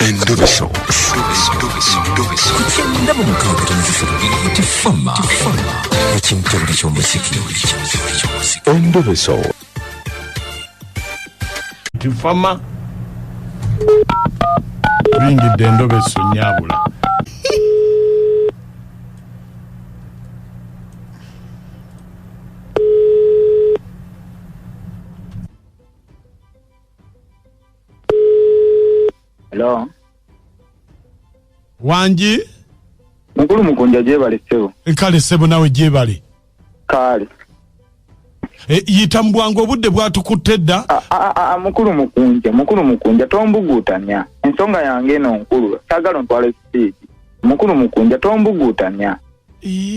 Endobeso. Kugenda mu mukaaga tonzifuna tifama ekintu buli ky'omuziki. Endobeso. Tifama tulingidde Endobeso nnyabula. Hello. Wanji? Mukulu Mukunja jebale sebo. Kale sebo nawe jebale. Kale. Yita mbwangu obudde bwatukutte dda. Mukulu Mukunja tombugutanya. Ensonga yange eno nkulu. Sagalo ntwale speed. Mukulu Mukunja tombugutanya.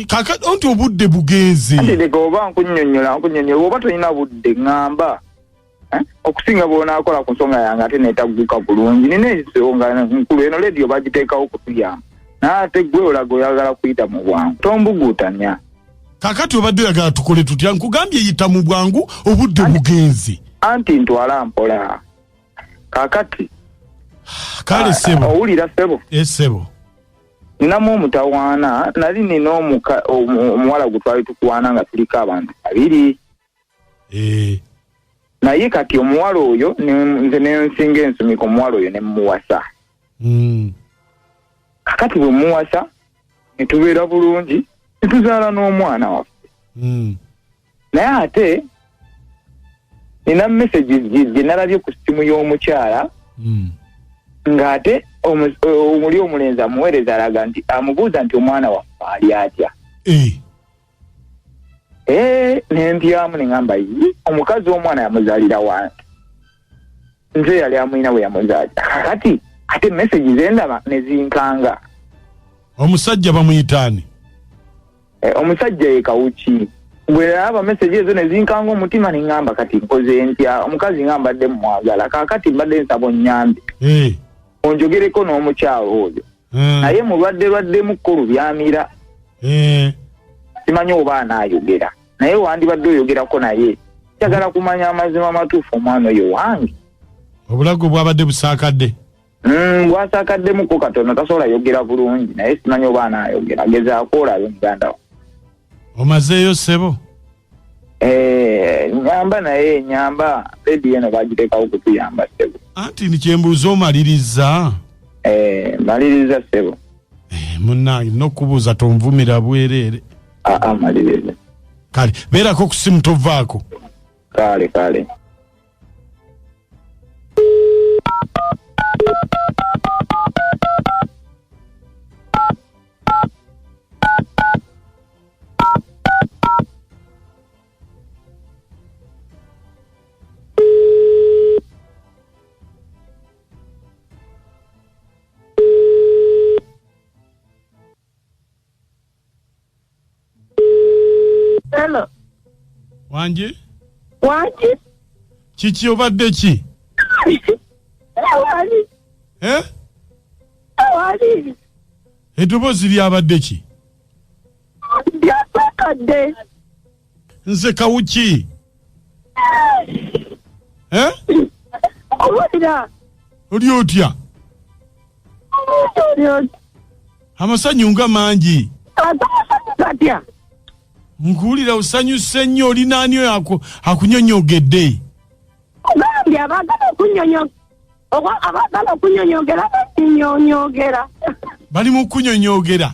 Kaka onti obudde bugenze. Ati leko oba nkunnyonnyola oba tolina budde ngamba. Okusinga bona akola ku nsonga yange ate neetaguka bulungi. Nina ensonga nkulu eno leediyo bagiteekawo kutuyamba. Naate gwe olaga oyagala kuyita mu bwangu. Tombugutanya. Kakati obadde oyagala tukole tutya? Nkugambye yita mu bwangu obudde bugenze. Anti ntwala mpola. Kakati. Kale sebo. Owulira sebo? Sebo. Ninamu omutawaana nali nina omuwala gwe twali tukuwaana nga tuliko abantu babiri. Naye kati omuwala oyo nze nensinga ensumika omuwala oyo ne muwasa. Kakati bwe muwasa ne tubeera bulungi ne tuzaala n'omwana waffe. Naye ate nina messages gye nalabye ku ssimu y'omukyala ng'ate omuli omulenzi amuweereza alaga nti amubuuza nti omwana waffe ali atya. Nempyamu ne ngamba omukazi w'omwana yamuzaalira wange. Nze yali amuyina bwe yamuzaalira. Kakati ate message zendaba ne zinkanga. Omusajja bamuyitaani? Omusajja ye Kawuki. Bwe nalaba message ezo ne zinkanga omutima ne ngamba kati nkoze ntya. Omukazi nga mbadde mwagala. Kakati mbadde nsaba onnyambe. Onjogereko n'omukyalo oyo. Naye mulwadde mukulu byamira. Simanyi oba anaayogera. Naye wandibadde oyogerako naye. Njagala kumanya amazima amatuufu omwana oyo wange. Obulago bwabadde busaakadde? Bwasakaddemu katono tasobola yogera bulungi naye simanyi oba anaayogera. Gezaako olabe muganda wo. Omazeeyo ssebo? Nyamba naye nyamba. Ledi eno bagiteekawo kutuyamba ssebo. Anti ni kyembuuza omaliriza? Maliriza ssebo. Munnange n'okubuuza tonvumira bwereere. Maliriza. Kale beerako ku ssimu tovaako. Kale. Hello. Wanji? Kiki obadde ki? Wali. Wali. Eddoboozi lyabadde ki? Lyasakadde. Nze Kawuki. Owulira. Oli otya? Amasanyu nga mangi. Katya. Nkuwulira osanyuse nnyo oli naani oyo akunyonyogedde? Ogambye abagala okunyonyogera banyonyogera. Bali mu kunyonyogera?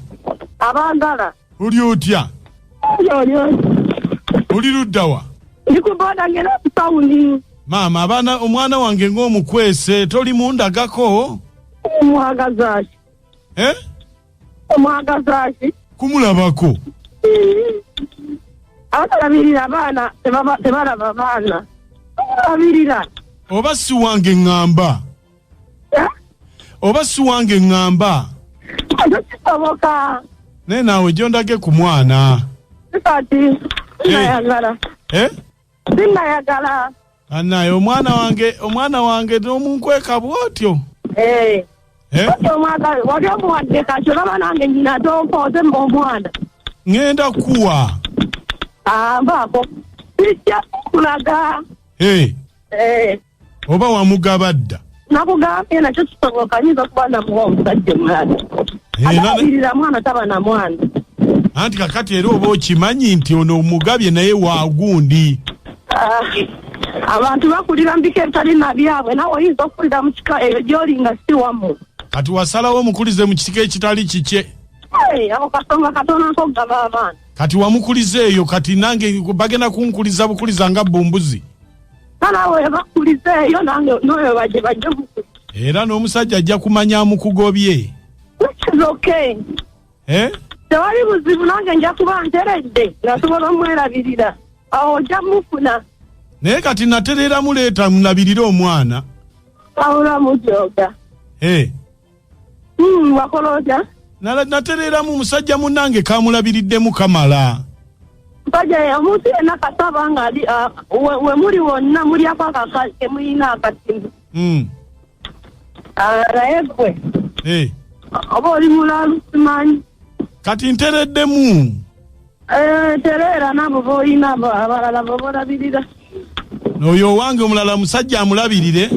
Abagala. Oli otya? Oli ludda wa? Ndi ku boda ngera ku tawuni. Maama omwana wange ng'omukwese toli mundagako? Omwagazaaki. Omwagazaaki. Kumulabako? Abalabirira abaana tebalaba abaana. Abalabirira. Oba si wange ngamba? Oba si wange ngamba? Kisoboka. Naye naawe gyondage ku mwana. Kati sinayagala. Sinayagala. Anaye omwana wange n'omunkweka bw'otyo. Wali omuwadde kati olaba nange nyina tompoze omwana. Ngenda kuwa. Mbaako. Sijja kulaga. Oba wamugaba dda? nakugambye nakyo kisoboka nyinza kuba namuwa omusajja omulala alabirira mwana taba na mwana anti kakati era oba okimanyi nti ono omugabye naye wagundi abantu bakulira mbika ebitali na byabwe nawe oyinza okukulira mu kika eyo gy'oli nga si wamu kati wasalawo omukulize mu kika ekitali kikye ako kasonga katono nk'okugaba abaana kati wamukuliza eyo kati nange bagenda kunkuliza bukuliza nga bumbuzi nawe bakuliza eyo nange noyo bajje mukuliza era n'omusajja ajja kumanya amukugobye okay tewali buzibu nange nja kuba nteredde nasobola omwerabirira awo ojja mufuna naye kati naterera muleeta mulabirire omwana awula mujoga wakola otya natereramu musajja munnange kamulabiriddemu kamala mpajja omuntu yenna kasaba nga ali we muli wonna mulyako akake muyina akatimbu naye gwe oba oli mulalu simanyi kati ntereddemu terera nabo boyina abalala bobolabirira n'oyo owange omulala musajja amulabirire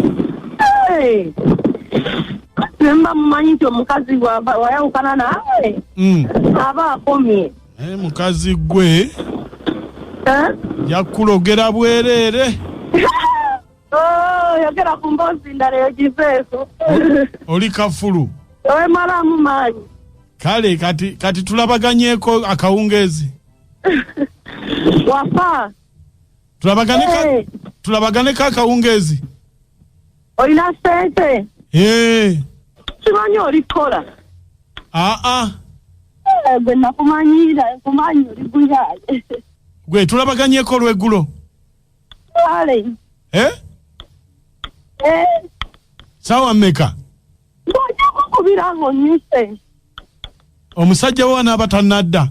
nemba mumanyi nti omukazi wayawukana naawe aba akomye mukazi gwe yakulogera bwereere yogera ku mboozi ndala eyogiveeso oli kafulu owemalamu maanyi kale kati tulabaganyeeko akawungeezi wafa tulabaganeko akawungeezi olina sente kimanyi olikola gwe nakumanyira kumanyi oli guyaye gwe tulabaganyeko olweggulo kale sawa mmeka ng'ojja kukubira ng'onyuse omusajja we wanaaba tannadda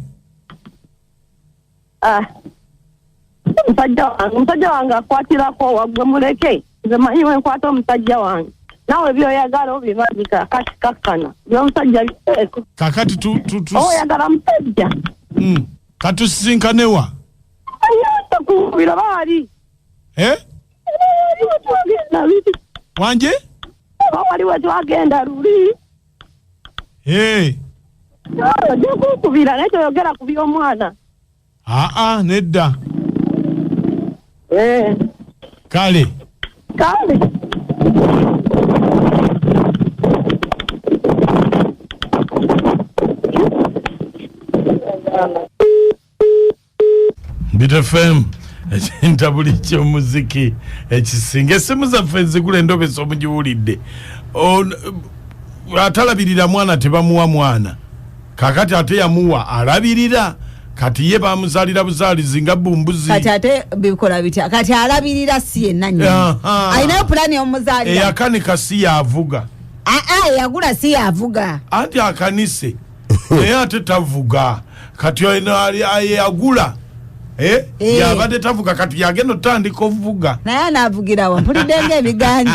omusajja wange akwatirako wagwe muleke nze manyi wenkwata omusajja wange nawe byoyagala obibazika kati kakkana byomusajja biteeko kakati oyagala musajja katusisinkanewa ayinza baali wanje wali wetwagenda luli ojja kunkubira naye toyogera ku by'omwana nedda kale BTFM ekintabuli ky'omuziki ekisinga essimu zaffe ezigula Endobeso omugiwulidde atalabirira mwana tebamuwa mwana kakati ate yamuwa alabirira kati ye bamuzalira buzaalizi nga bumbuzi kati ate bikola bitya kati alabirira si yenna nnyini alinayo pulani y'omuzaalira eyakanika si yavuga eyagula si yavuga anti akanise naye ate tavuga kati yagula yabadde tavuga kati yagenda otandika ovuga naye anaavugirawo mpulidde ng'ebiganyi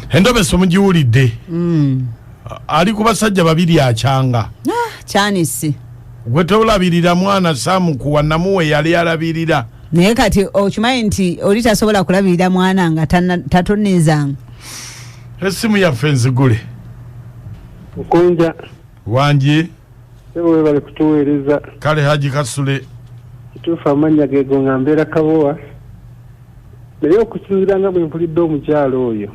Endobeso mugiwulidde ali ku basajja babiri akyanga kyanisi gwe tolabirira mwana samukuwa namuwe yali alabirira naye kati okimanyi nti oli tasobola kulabirira mwana nga tatonezanga essimu yaffe nzigule Mukunja wanji sewe bali kutuweereza kale Haji Kasule kituufu amannya geego nga mbeera kabowa naye okusinziira nga bwe mpulidde omukyalo oyo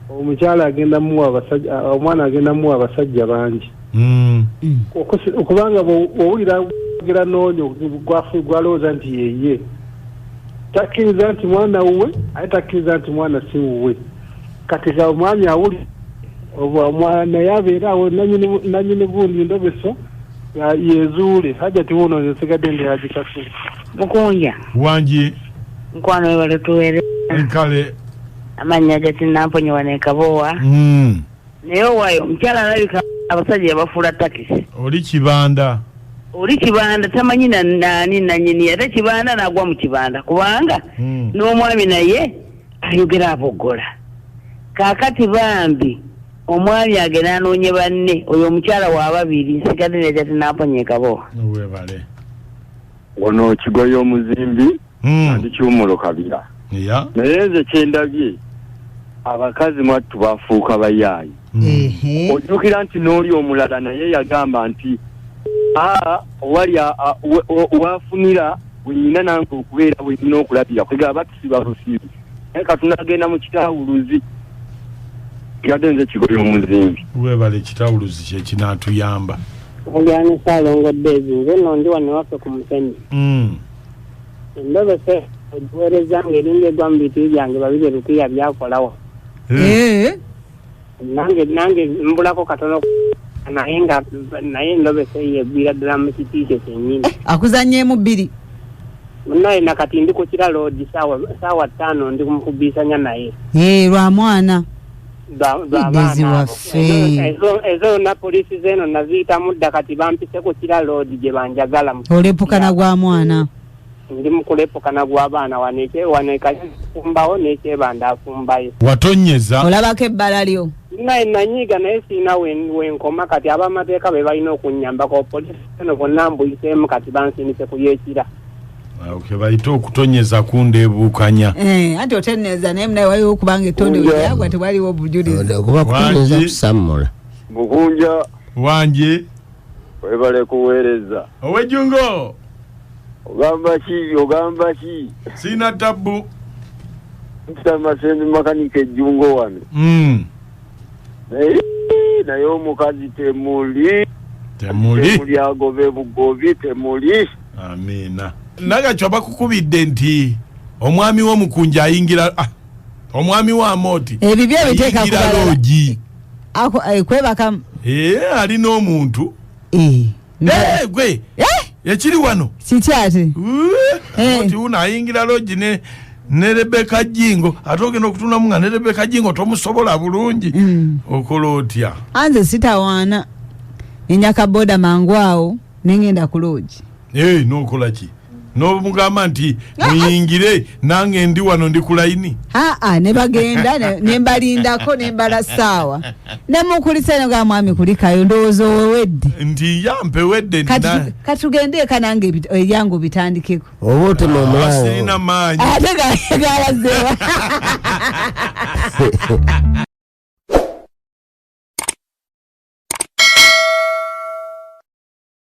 omukyala agenda muwa abasajja omwana agenda muwa abasajja bangi okubanga bw'owulira ogera n'onyo gwalowooza nti yeye takkiriza nti mwana wuwe ate takkiriza nti mwana si wuwe kati ga omwami awuli naye abeera awo nanyini gundi Endobeso yezuule hajati wuno nsigadde ndi Haji Kasule Mukunja wanji nkwano webale tuweereza nkale amannya gati namponye wane kabowa naye owaayo omukyala alabika abasajja yabafuula takisi oli kibanda tamanyi nani nanyini ate kibanda nagwa mu kibanda kubanga n'omwami naye ayogera abogola kaakati bambi omwami agenda anoonye banne oyo omukyala wa babiri nsigadde negati namponye kabowa webale ono kigoyo omuzimbi andi kiwumulo kabira Yeah. Naye kyendabye abakazi mwattu bafuuka bayaayi. Ojjukira nti n'oli omulala naye yagamba nti wali wafunira wenyina nange okubeera wenyina okulabira kwegaba tusiba busibi naye katunagenda mu kitawuluzi yadde nze kigoyo omuzimbi webale ekitawuluzi kyekinaatuyamba Ojani salongodde ezinze nno ndi wano waffe ku Musenyi. Endobese ojiweereza ng'eringa egwa mu biti byange babiri Rukiya byakolawo. Nange mbulako katono naye Endobese yebbira ddala mu kitiike kyennyini. Akuzanyeemu bbiri. Naye nakati ndi ku kiralo saawa 5 ndi kumukubisanya naye. Lwa mwana. Bezi waffe ezo na polisi zeno naziyita mudda kati bampise ku kiralo gye banjagala olepukana gwa mwana ndi mukulepukana gw'abaana waneka fumbawo nekyebanda afumbayo watonyeza olabako ebbala lyo naye nanyiga naye siina wenkoma kati abamateeka be balina okunyambako polisi eno bonna mbuyiseemu kati bansinise kulyekira bayita okutonyeza kundeebuukanya anti oteneza naye munaye waliwo okubanga ettonde weyagwa tewaliwo bujulizi kuba kuteneza kusammula Mukunja wanje webale kuweereza owejjungo ogamba ki siina tabbu ntamasembi makanike ejjungo wano naye omukazi temuli agobe bugobi temuli amina nagacwa bakukubidde nti omwami w'omukunja ayingira omwami wa Moti ebibyo biteeka kubaloogi kwebakamu alina omuntu gwe ekiri wano sikyate Moti uno ayingira loogi ne Rebeka Jingo ate ogenda okutunamu nga ne Rebeka Jingo tomusobola bulungi okola otya anze sitawaana enyaka boda mangu awo nengenda ku loogi nokola ki n'omugamba nti muyingire nange ndi wano ndi ku layini ne bagenda ne mbalindako ne mbala ssaawa ne mukulisa eno ga mwami kulikayo ndowooza owedde nti yampe wedde katugendeeka nange eryangu bitandikeko oba otema omulango sirina maanyi ate galazeewa